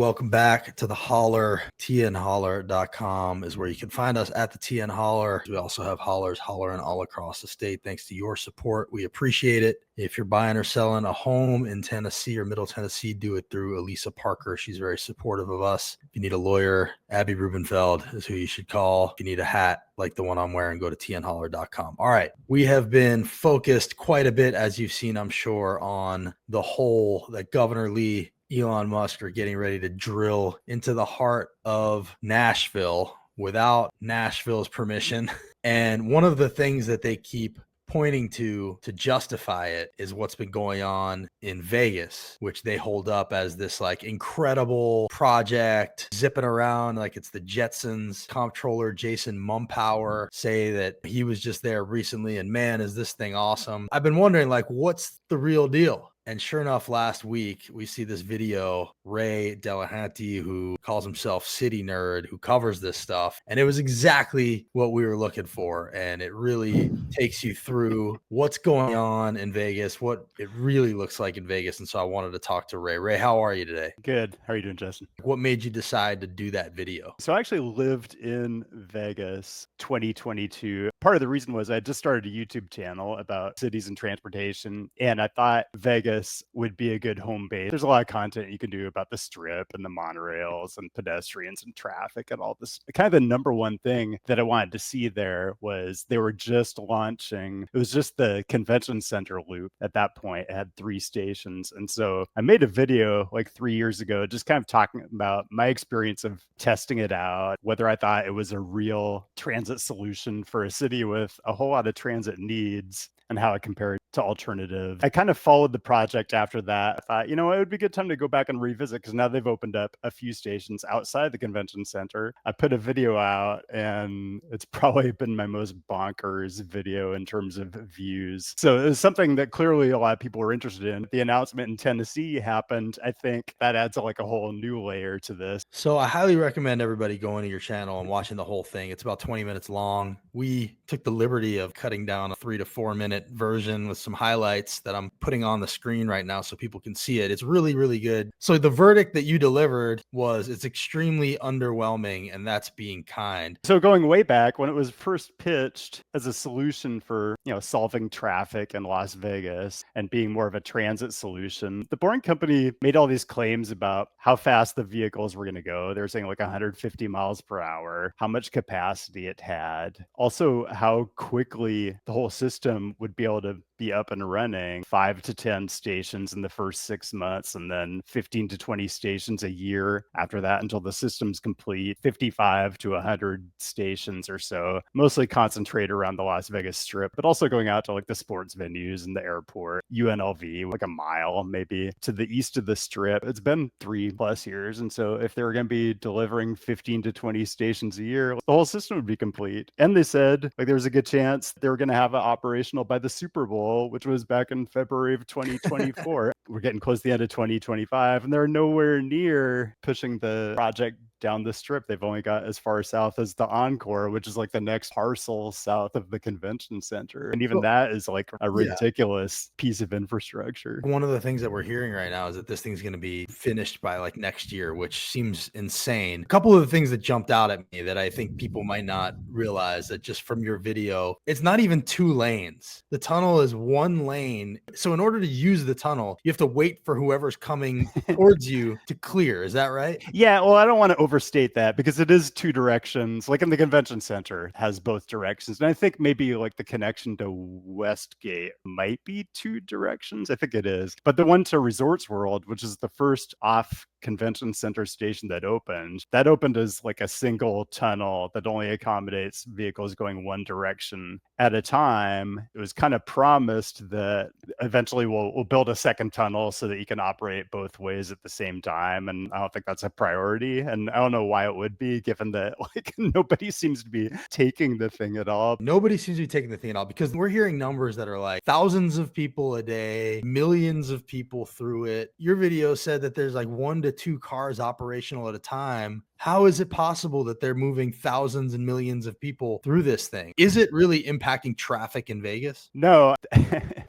Welcome back to the Holler. tnholler.com is where you can find us at the TN Holler. We also have hollers hollering all across the state. Thanks to your support, we appreciate it. If you're buying or selling a home in Tennessee or Middle Tennessee, do it through Elisa Parker. She's very supportive of us. If you need a lawyer, Abby Rubenfeld is who you should call. If you need a hat like the one I'm wearing, go to tnholler.com. All right. We have been focused quite a bit, as you've seen, I'm sure, on the hole that Governor Lee, Elon Musk are getting ready to drill into the heart of Nashville without Nashville's permission. And one of the things that they keep pointing to justify it is what's been going on in Vegas, which they hold up as this like incredible project zipping around like it's the Jetsons. Comptroller Jason Mumpower say that he was just there recently and man, is this thing awesome. I've been wondering like, what's the real deal? And sure enough, last week, we see this video, Ray Delahanty, who calls himself CityNerd, who covers this stuff. And it was exactly what we were looking for. And it really takes you through what's going on in Vegas, what it really looks like in Vegas. And so I wanted to talk to Ray. Ray, how are you today? Good. How are you doing, Justin? What made you decide to do that video? So I actually lived in Vegas 2022. Part of the reason was I just started a YouTube channel about cities and transportation, and I thought Vegas would be a good home base. There's a lot of content you can do about the strip and the monorails and pedestrians and traffic and all this. Kind of the number one thing that I wanted to see there was they were just launching. It was just the convention center loop at that point. It had 3 stations. And so I made a video like 3 years ago, just kind of talking about my experience of testing it out, whether I thought it was a real transit solution for a city with a whole lot of transit needs and how it compared to alternatives. I kind of followed the project after that. I thought, it would be a good time to go back and revisit because now they've opened up a few stations outside the convention center. I put a video out and it's probably been my most bonkers video in terms of views. So it was something that clearly a lot of people were interested in. The announcement in Tennessee happened. I think that adds like a whole new layer to this. So I highly recommend everybody going to your channel and watching the whole thing. It's about 20 minutes long. We took the liberty of cutting down a 3 to 4 minute version with some highlights that I'm putting on the screen right now so people can see it. It's really, really good. So the verdict that you delivered was it's extremely underwhelming, and that's being kind. So going way back when it was first pitched as a solution for, solving traffic in Las Vegas and being more of a transit solution, the Boring Company made all these claims about how fast the vehicles were going to go. They were saying like 150 miles per hour, how much capacity it had, also how quickly the whole system would be able to be up and running, 5 to 10 stations in the first 6 months, and then 15 to 20 stations a year after that until the system's complete, 55 to 100 stations or so, mostly concentrated around the Las Vegas Strip, but also going out to like the sports venues and the airport, UNLV, like a mile maybe to the east of the Strip. It's been 3+ years. And so if they were going to be delivering 15 to 20 stations a year, the whole system would be complete. And they said like there was a good chance they were going to have it operational by the Super Bowl, which was back in February of 2024. We're getting close to the end of 2025, and they're nowhere near pushing the project down the Strip. They've only got as far south as the Encore, which is like the next parcel south of the convention center. And even that is like a ridiculous piece of infrastructure. One of the things that we're hearing right now is that this thing's going to be finished by like next year, which seems insane. A couple of the things that jumped out at me that I think people might not realize that just from your video, it's not even 2 lanes. The tunnel is 1 lane. So in order to use the tunnel, you have to wait for whoever's coming towards you to clear. Is that right? Yeah, well, I don't want to overstate that because it is 2 directions. Like in the convention center, it has both directions. And I think maybe like the connection to Westgate might be 2 directions. I think it is. But the one to Resorts World, which is the first off convention center station that opened as like a single tunnel that only accommodates vehicles going one direction at a time. It was kind of promised that eventually we'll build a second tunnel so that you can operate both ways at the same time. And I don't think that's a priority. And I don't know why it would be, given that like nobody seems to be taking the thing at all. Nobody seems to be taking the thing at all because we're hearing numbers that are like thousands of people a day, millions of people through it. Your video said that there's like 1 to 2 cars operational at a time. How is it possible that they're moving thousands and millions of people through this thing? Is it really impacting traffic in Vegas? No,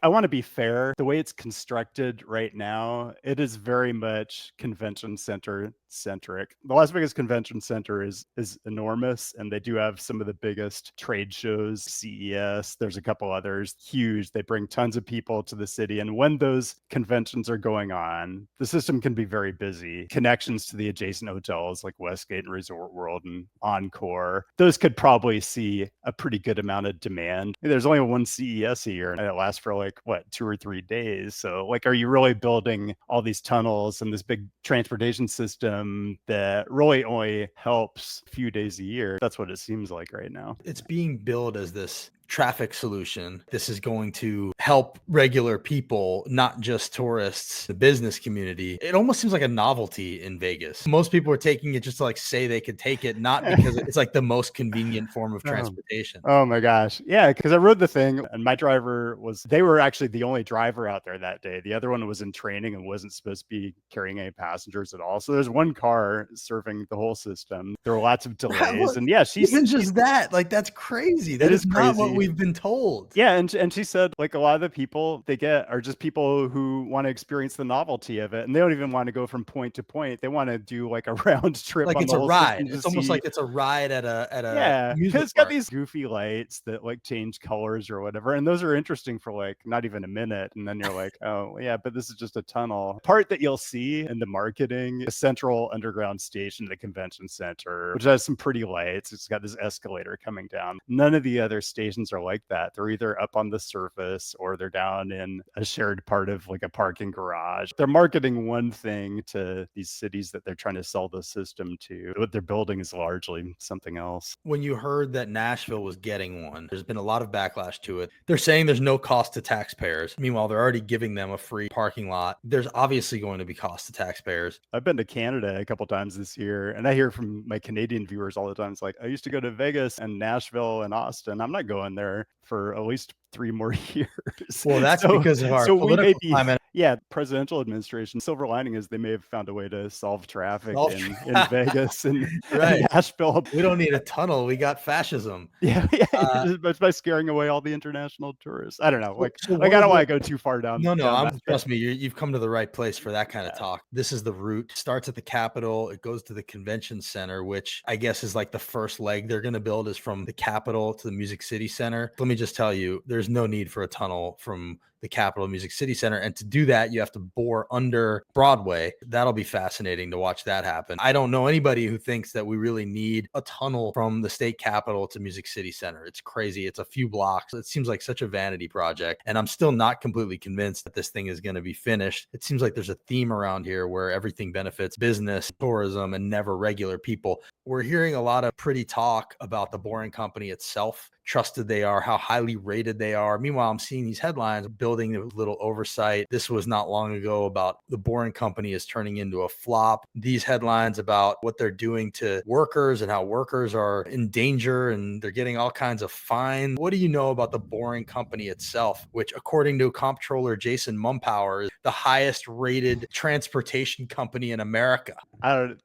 I want to be fair. The way it's constructed right now, it is very much convention center centric. The Las Vegas Convention Center is enormous, and they do have some of the biggest trade shows, CES. There's a couple others, huge. They bring tons of people to the city, and when those conventions are going on, the system can be very busy. Connections to the adjacent hotels like Westgate and Resort World and Encore, those could probably see a pretty good amount of demand. There's only one CES a year, and it lasts for like, what, 2 or 3 days. So, like, are you really building all these tunnels and this big transportation system that really only helps a few days a year? That's what it seems like right now. It's being billed as this traffic solution. This is going to help regular people, not just tourists, the business community. It almost seems like a novelty in Vegas. Most people are taking it just to like say they could take it, not because it's like the most convenient form of transportation. Oh my gosh. Yeah, because I rode the thing and my driver they were actually the only driver out there that day. The other one was in training and wasn't supposed to be carrying any passengers at all. So there's one car serving the whole system. There were lots of delays. And yeah, even just that, like, that's crazy. That is not what we've been told. Yeah, and she said, like, a lot of the people they get are just people who want to experience the novelty of it, and they don't even want to go from point to point. They want to do like a round trip, like on it's the a whole ride. system It's almost like it's a ride at a yeah, because it's got park. these goofy lights that like change colors or whatever, and those are interesting for like not even a minute, and then you're like, oh yeah, but this is just a tunnel. Part that you'll see in the marketing, a central underground station, the convention center, which has some pretty lights. It's got this escalator coming down. None of the other stations are like that. They're either up on the surface or they're down in a shared part of like a parking garage. They're marketing one thing to these cities that they're trying to sell the system to. What they're building is largely something else. When you heard that Nashville was getting one, there's been a lot of backlash to it. They're saying there's no cost to taxpayers. Meanwhile, they're already giving them a free parking lot. There's obviously going to be cost to taxpayers. I've been to Canada a couple times this year, and I hear from my Canadian viewers all the time. It's like, I used to go to Vegas and Nashville and Austin. I'm not going there for at least 3 more years. Well, that's because of our political climate. Yeah, presidential administration. Silver lining is they may have found a way to solve traffic in Vegas and Nashville. We don't need a tunnel. We got fascism. Yeah, just by scaring away all the international tourists. I don't know. Like I don't want to go too far down. No, trust me, you've come to the right place for that kind of talk. This is the route. Starts at the Capitol. It goes to the Convention Center, which I guess is like the first leg they're going to build is from the Capitol to the Music City Center. Let me just tell you, there's no need for a tunnel from the Capitol Music City Center. And to do that, you have to bore under Broadway. That'll be fascinating to watch that happen. I don't know anybody who thinks that we really need a tunnel from the state capitol to Music City Center. It's crazy. It's a few blocks. It seems like such a vanity project. And I'm still not completely convinced that this thing is going to be finished. It seems like there's a theme around here where everything benefits business, tourism, and never regular people. We're hearing a lot of pretty talk about the Boring Company itself, trusted they are, how highly rated they are. Meanwhile, I'm seeing these headlines building a little oversight. This was not long ago about the Boring Company is turning into a flop. These headlines about what they're doing to workers and how workers are in danger and they're getting all kinds of fines. What do you know about the Boring Company itself, which according to comptroller Jason Mumpower is the highest rated transportation company in America? I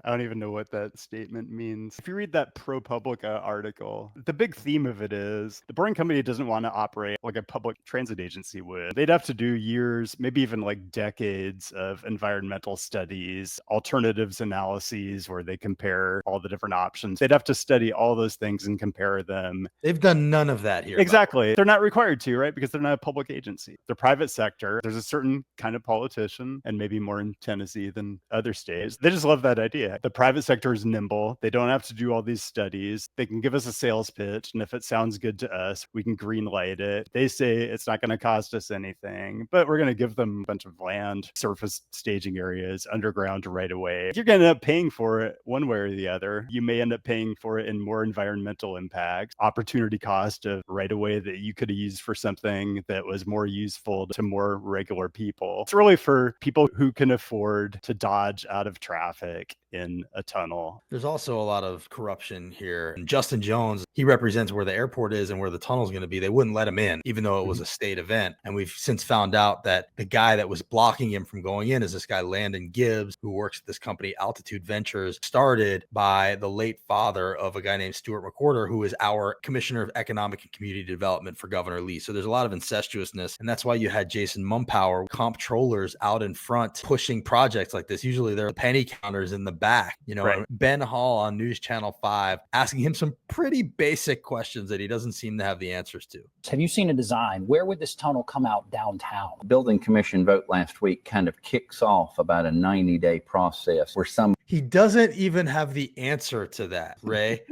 don't even know what that statement means. If you read that ProPublica article, the big theme of it is the Boring Company doesn't want to operate like a public transit agency would. They'd have to do years, maybe even like decades of environmental studies, alternatives analyses where they compare all the different options. They'd have to study all those things and compare them. They've done none of that here. Exactly. They're not required to, right? Because they're not a public agency. They're private sector. There's a certain kind of politician, and maybe more in Tennessee than other states. They just love that idea. The private sector is nimble. They don't have to do all these studies. They can give us a sales pitch, and if it sounds good to us, we can green light it. They say it's not going to cost us anything, but we're going to give them a bunch of land, surface staging areas, underground right away. You're going to end up paying for it one way or the other. You may end up paying for it in more environmental impact, opportunity cost of right away that you could have used for something that was more useful to more regular people. It's really for people who can afford to dodge out of traffic in a tunnel. There's also a lot of corruption here. And Justin Jones, he represents where the airport is and where the tunnel is going to be. They wouldn't let him in, even though it was a state event. And we've since found out that the guy that was blocking him from going in is this guy, Landon Gibbs, who works at this company, Altitude Ventures, started by the late father of a guy named Stuart McWhorter, who is our Commissioner of Economic and Community Development for Governor Lee. So there's a lot of incestuousness. And that's why you had Jason Mumpower, comptrollers out in front pushing projects like this. Usually they're penny counters in the back, Right. Ben Hall on News Channel 5 asking him some pretty basic questions that he doesn't seem to have the answers to. Have you seen a design? Where would this tunnel come out downtown? The Building Commission vote last week kind of kicks off about a 90-day process where some He doesn't even have the answer to that, Ray.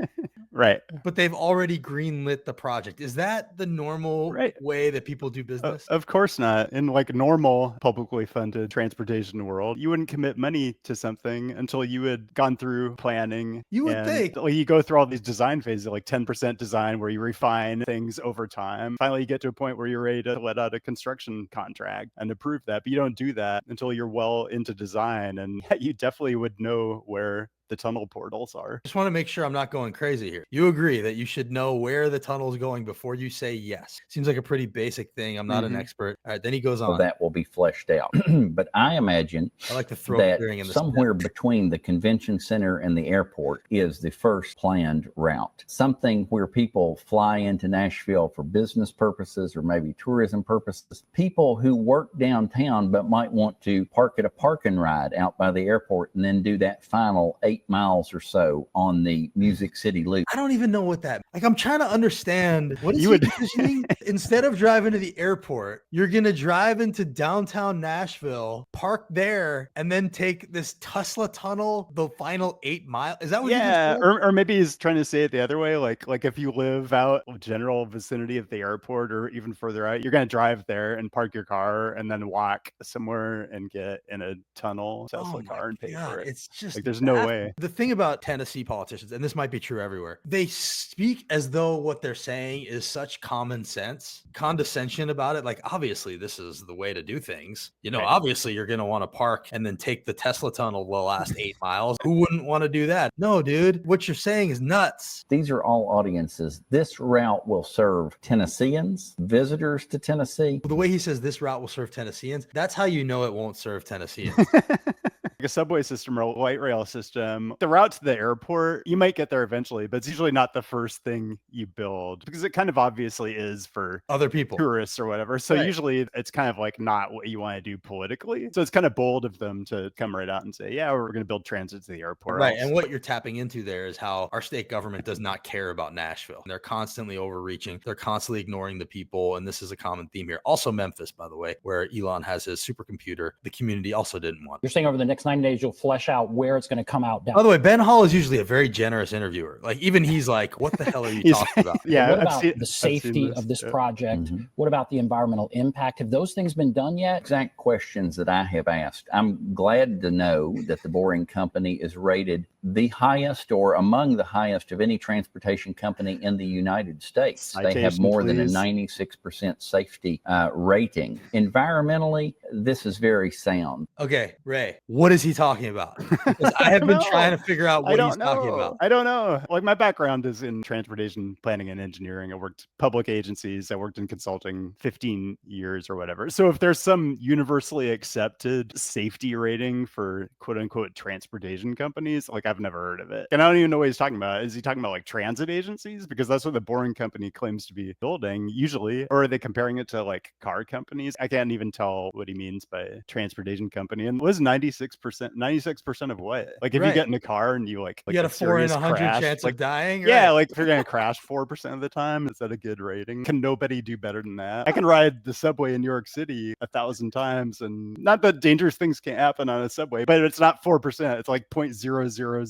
Right. But they've already greenlit the project. Is that the normal way that people do business? Of course not. In like normal publicly funded transportation world, you wouldn't commit money to something until you had gone through planning. You would think. Like, you go through all these design phases, like 10% design where you refine things over time. Finally, you get to a point where you're ready to let out a construction contract and approve that. But you don't do that until you're well into design. And you definitely would know where the tunnel portals are. Just want to make sure I'm not going crazy here. You agree that you should know where the tunnel is going before you say yes. Seems like a pretty basic thing. I'm not an expert. All right, then he goes on. that will be fleshed out. But I imagine I like the throat that clearing in the somewhere between the convention center and the airport is the first planned route. Something where people fly into Nashville for business purposes or maybe tourism purposes. People who work downtown but might want to park at a park and ride out by the airport and then do that final 8 miles or so on the Music City Loop. I don't even know what that, like, I'm trying to understand what is envisioning. Instead of driving to the airport, you're going to drive into downtown Nashville, park there, and then take this Tesla tunnel, the final 8 miles. Is that what you just said? Or maybe he's trying to say it the other way. Like if you live out general vicinity of the airport or even further out, you're going to drive there and park your car and then walk somewhere and get in a tunnel Tesla car and pay for it. It's just like, there's no way. The thing about Tennessee politicians, and this might be true everywhere, they speak as though what they're saying is such common sense, condescension about it. Like, obviously, this is the way to do things. Obviously, you're going to want to park and then take the Tesla tunnel the last 8 miles. Who wouldn't want to do that? No, dude, what you're saying is nuts. These are all audiences. This route will serve Tennesseans, visitors to Tennessee. The way he says this route will serve Tennesseans, that's how you know it won't serve Tennesseans. Like a subway system or a light rail system, the route to the airport, you might get there eventually, but it's usually not the first thing you build because it kind of obviously is for other people, tourists or whatever. So usually it's kind of like not what you want to do politically. So it's kind of bold of them to come right out and say, yeah, we're going to build transit to the airport. Right. And what you're tapping into there is how our state government does not care about Nashville. They're constantly overreaching. They're constantly ignoring the people. And this is a common theme here. Also Memphis, by the way, where Elon has his supercomputer. The community also didn't want it. You're saying over the next 90 days, you'll flesh out where it's going to come out down. By the way, Ben Hall is usually a very generous interviewer. Like, even he's like, what the hell are you talking about? Yeah. What about the safety of this project? What about the environmental impact? Have those things been done yet? Exact questions that I have asked. I'm glad to know that the Boring Company is rated the highest or among the highest of any transportation company in the United States. They have more than a 96% safety rating. Environmentally, this is very sound. Okay, Ray, what is he talking about? Because I have been trying to figure out what he's talking about. I don't know. Like, my background is in transportation planning and engineering. I worked public agencies. I worked in consulting 15 years or whatever. So if there's some universally accepted safety rating for quote unquote transportation companies, like, I've never heard of it. And I don't even know what he's talking about. Is he talking about like transit agencies? Because that's what the Boring Company claims to be building usually. Or are they comparing it to like car companies? I can't even tell what he means by transportation company. And was 96% of what? Like, if you get in a car and you like you got a 4 in 100 chance of dying? Right? Yeah, like if you're going to crash 4% of the time, is that a good rating? Can nobody do better than that? I can ride the subway in New York City 1,000 times, and not that dangerous things can't happen on a subway, but it's not 4%. It's like 0.00004%.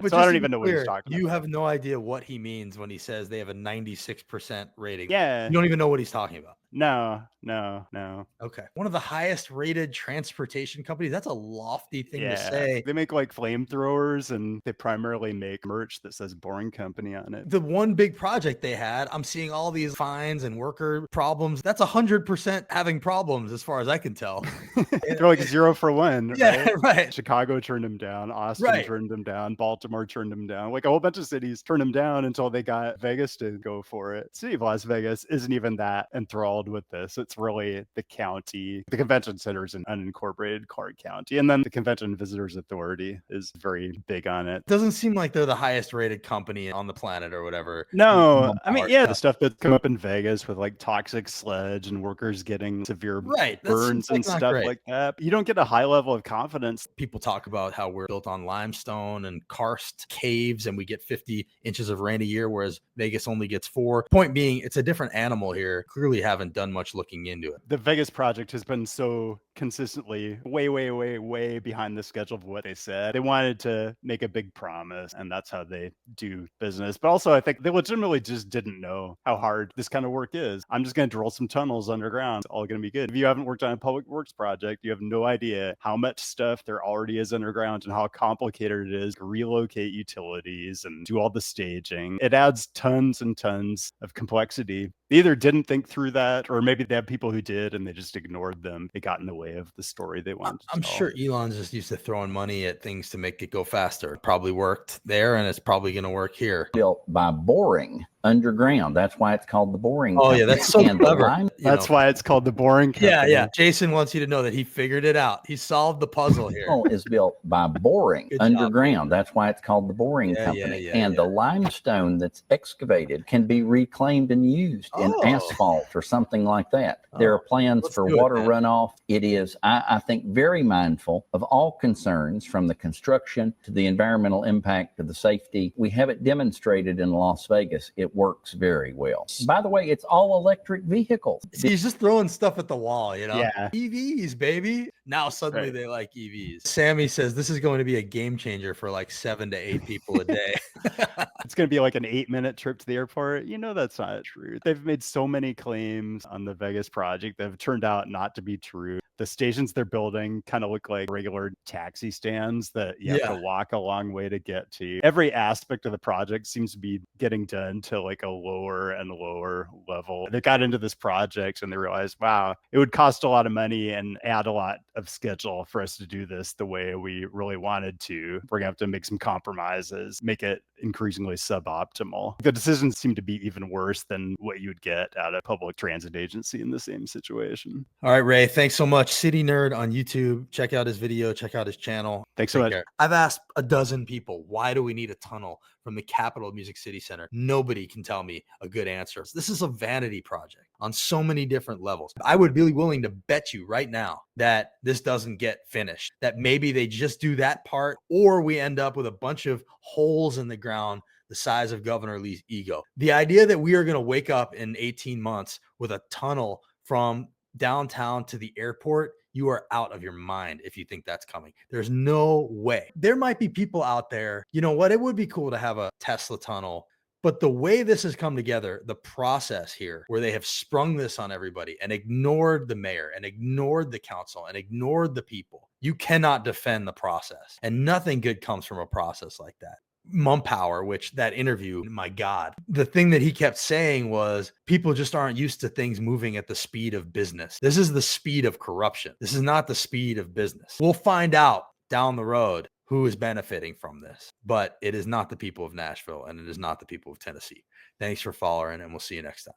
So I don't even know what he's talking about. You have no idea what he means when he says they have a 96% rating. Yeah. You don't even know what he's talking about. No. Okay. One of the highest rated transportation companies. That's a lofty thing to say. They make like flamethrowers, and they primarily make merch that says Boring Company on it. The one big project they had, I'm seeing all these fines and worker problems. That's 100% having problems as far as I can tell. They're like 0 for 1. Yeah, right. Chicago turned them down. Austin turned them down. Baltimore turned them down. Like a whole bunch of cities turned them down until they got Vegas to go for it. City of Las Vegas isn't even that enthralled with this. It's really the county. The convention center is an unincorporated Clark County. And then the Convention Visitors Authority is very big on it. Doesn't seem like they're the highest rated company on the planet or whatever. No, I mean, yeah, the stuff that's come up in Vegas with like toxic sludge and workers getting severe burns and stuff like that. You don't get a high level of confidence. People talk about how we're built on limestone and karst caves and we get 50 inches of rain a year, whereas Vegas only gets 4. Point being, it's a different animal here. Clearly haven't done much looking into it. The Vegas project has been so consistently way behind the schedule of what they said. They wanted to make a big promise, and that's how they do business. But also, I think they legitimately just didn't know how hard this kind of work is. I'm just going to drill some tunnels underground. It's all going to be good. If you haven't worked on a public works project, you have no idea how much stuff there already is underground and how complicated it is to relocate utilities and do all the staging. It adds tons and tons of complexity. They either didn't think through that, or maybe they have people who did and they just ignored them. It got in the way of the story they wanted to tell. I'm sure Elon's just used to throwing money at things to make it go faster. It probably worked there, and it's probably going to work here. Built by boring underground. That's why it's called the Boring Company. Yeah, that's so clever. That's why it's called the Boring Company. Yeah. Jason wants you to know that he figured it out. He solved the puzzle here. Is built by boring underground. That's why it's called the Boring Company. And the limestone that's excavated can be reclaimed and used in asphalt or something like that. There are plans for water runoff. It is, I think, very mindful of all concerns, from the construction to the environmental impact to the safety. We have it demonstrated in Las Vegas. It works very well. By the way, it's all electric vehicles. He's just throwing stuff at the wall, you know? Yeah. EVs, baby. Now suddenly they like EVs. Sammy says this is going to be a game changer for like 7 to 8 people a day. It's going to be like an 8-minute trip to the airport. You know, that's not true. They've made so many claims on the Vegas project that have turned out not to be true. The stations they're building kind of look like regular taxi stands that you have to walk a long way to get to. Every aspect of the project seems to be getting done to like a lower and lower level. They got into this project and they realized, wow, it would cost a lot of money and add a lot of schedule for us to do this the way we really wanted to. We're going to have to make some compromises, make it increasingly suboptimal. The decisions seem to be even worse than what you'd get at a public transit agency in the same situation. All right, Ray, thanks so much. CityNerd on YouTube. Check out his video, check out his channel. Thanks so much. I've asked a dozen people, why do we need a tunnel from the Capitol Music City Center? Nobody can tell me a good answer. This is a vanity project on so many different levels. I would be willing to bet you right now that this doesn't get finished, that maybe they just do that part, or we end up with a bunch of holes in the ground the size of Governor Lee's ego. The idea that we are going to wake up in 18 months with a tunnel from downtown to the airport, you are out of your mind if you think that's coming. There's no way. There might be people out there, you know what, it would be cool to have a Tesla tunnel, but the way this has come together, the process here where they have sprung this on everybody and ignored the mayor and ignored the council and ignored the people, you cannot defend the process, and nothing good comes from a process like that. Mumpower, which that interview, my God, the thing that he kept saying was people just aren't used to things moving at the speed of business. This is the speed of corruption. This is not the speed of business. We'll find out down the road who is benefiting from this, but it is not the people of Nashville and it is not the people of Tennessee. Thanks for following, and we'll see you next time.